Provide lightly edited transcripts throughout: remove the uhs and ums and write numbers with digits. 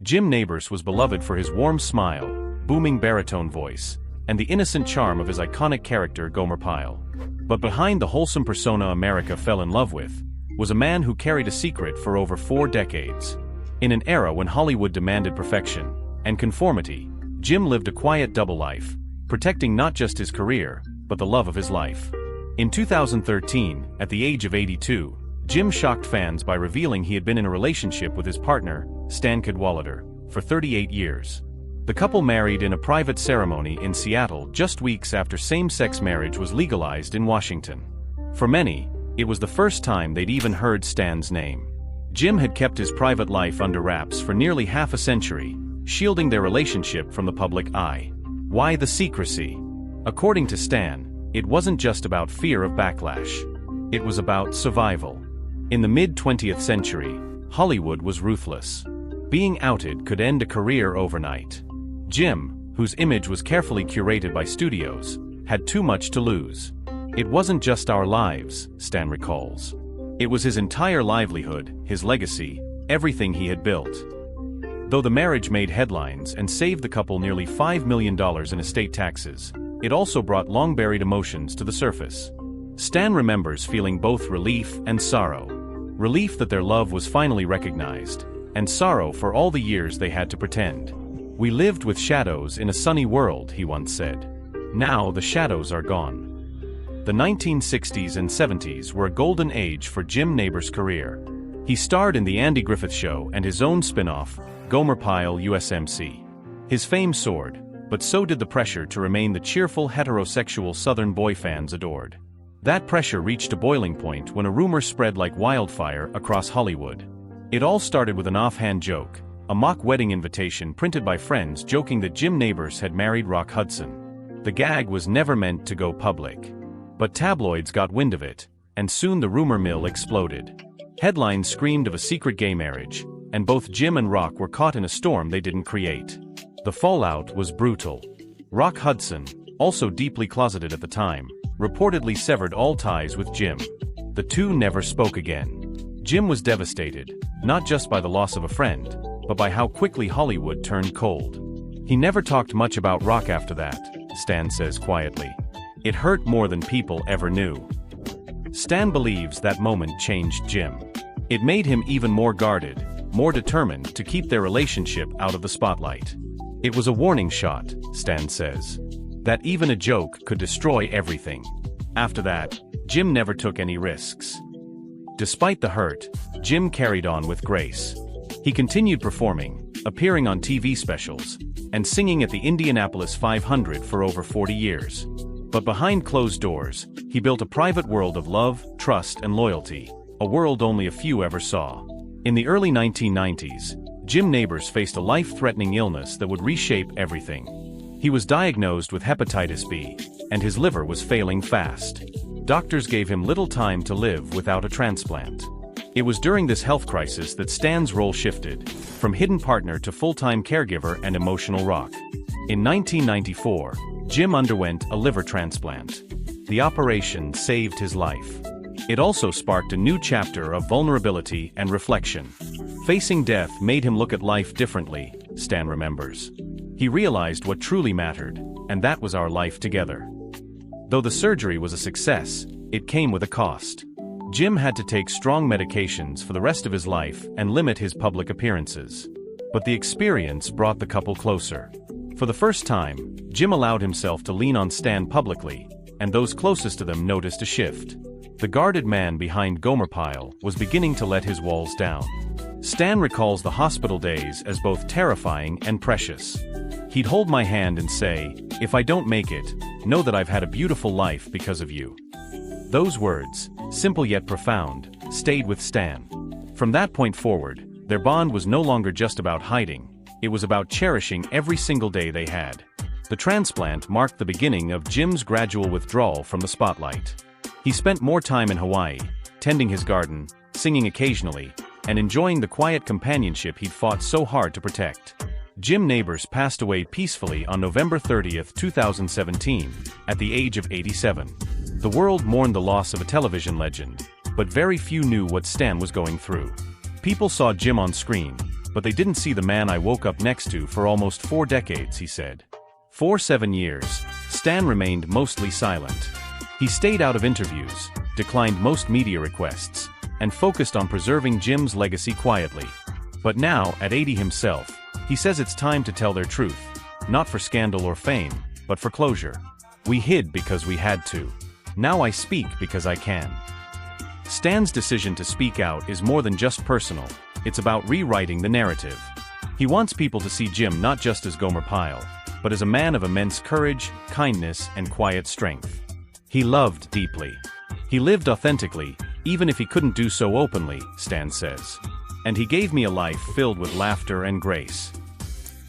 Jim Nabors was beloved for his warm smile, booming baritone voice, and the innocent charm of his iconic character Gomer Pyle. But behind the wholesome persona America fell in love with, was a man who carried a secret for over 4 decades. In an era when Hollywood demanded perfection and conformity, Jim lived a quiet double life, protecting not just his career, but the love of his life. In 2013, at the age of 82, Jim shocked fans by revealing he had been in a relationship with his partner, Stan Cadwallader, for 38 years. The couple married in a private ceremony in Seattle just weeks after same-sex marriage was legalized in Washington. For many, it was the first time they'd even heard Stan's name. Jim had kept his private life under wraps for nearly half a century, shielding their relationship from the public eye. Why the secrecy? According to Stan, it wasn't just about fear of backlash. It was about survival. In the mid-20th century, Hollywood was ruthless. Being outed could end a career overnight. Jim, whose image was carefully curated by studios, had too much to lose. It wasn't just our lives, Stan recalls. It was his entire livelihood, his legacy, everything he had built. Though the marriage made headlines and saved the couple nearly $5 million in estate taxes, it also brought long-buried emotions to the surface. Stan remembers feeling both relief and sorrow. Relief that their love was finally recognized, and sorrow for all the years they had to pretend. "We lived with shadows in a sunny world," he once said. Now the shadows are gone. The 1960s and 70s were a golden age for Jim Nabors' career. He starred in The Andy Griffith Show and his own spin-off, Gomer Pyle USMC. His fame soared, but so did the pressure to remain the cheerful heterosexual Southern boy fans adored. That pressure reached a boiling point when a rumor spread like wildfire across Hollywood. It all started with an offhand joke, a mock wedding invitation printed by friends joking that Jim Nabors had married Rock Hudson. The gag was never meant to go public. But tabloids got wind of it, and soon the rumor mill exploded. Headlines screamed of a secret gay marriage, and both Jim and Rock were caught in a storm they didn't create. The fallout was brutal. Rock Hudson, also deeply closeted at the time, reportedly severed all ties with Jim. The two never spoke again. Jim was devastated, not just by the loss of a friend, but by how quickly Hollywood turned cold. He never talked much about Rock after that, Stan says quietly. It hurt more than people ever knew. Stan believes that moment changed Jim. It made him even more guarded, more determined to keep their relationship out of the spotlight. It was a warning shot, Stan says, that even a joke could destroy everything. After that, Jim never took any risks. Despite the hurt, Jim carried on with grace. He continued performing, appearing on TV specials, and singing at the Indianapolis 500 for over 40 years. But behind closed doors, he built a private world of love, trust, and loyalty, a world only a few ever saw. In the early 1990s, Jim Nabors faced a life-threatening illness that would reshape everything. He was diagnosed with hepatitis B, and his liver was failing fast. Doctors gave him little time to live without a transplant. It was during this health crisis that Stan's role shifted, from hidden partner to full-time caregiver and emotional rock. In 1994, Jim underwent a liver transplant. The operation saved his life. It also sparked a new chapter of vulnerability and reflection. Facing death made him look at life differently, Stan remembers. He realized what truly mattered, and that was our life together. Though the surgery was a success, it came with a cost. Jim had to take strong medications for the rest of his life and limit his public appearances. But the experience brought the couple closer. For the first time, Jim allowed himself to lean on Stan publicly, and those closest to them noticed a shift. The guarded man behind Gomer Pyle was beginning to let his walls down. Stan recalls the hospital days as both terrifying and precious. He'd hold my hand and say, "If I don't make it, know that I've had a beautiful life because of you." Those words, simple yet profound, stayed with Stan. From that point forward, their bond was no longer just about hiding. It was about cherishing every single day they had. The transplant marked the beginning of Jim's gradual withdrawal from the spotlight. He spent more time in Hawaii, tending his garden, singing occasionally, and enjoying the quiet companionship he'd fought so hard to protect. Jim Nabors passed away peacefully on November 30, 2017, at the age of 87. The world mourned the loss of a television legend, but very few knew what Stan was going through. People saw Jim on screen, But they didn't see the man I woke up next to for almost 4 decades, he said. For 7 years, Stan remained mostly silent. He stayed out of interviews, declined most media requests, and focused on preserving Jim's legacy quietly. But now, at 80 himself, he says it's time to tell their truth, not for scandal or fame, but for closure. We hid because we had to. Now I speak because I can. Stan's decision to speak out is more than just personal, it's about rewriting the narrative. He wants people to see Jim not just as Gomer Pyle, but as a man of immense courage, kindness, and quiet strength. He loved deeply. He lived authentically, even if he couldn't do so openly, Stan says. And he gave me a life filled with laughter and grace.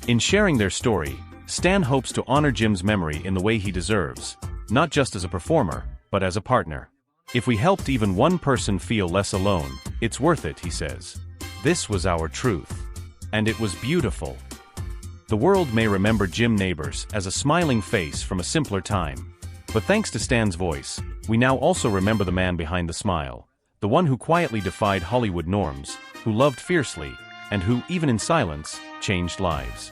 In sharing their story, Stan hopes to honor Jim's memory in the way he deserves, not just as a performer, but as a partner. If we helped even one person feel less alone, it's worth it, he says. This was our truth. And it was beautiful. The world may remember Jim Nabors as a smiling face from a simpler time. But thanks to Stan's voice, we now also remember the man behind the smile. The one who quietly defied Hollywood norms, who loved fiercely, and who, even in silence, changed lives.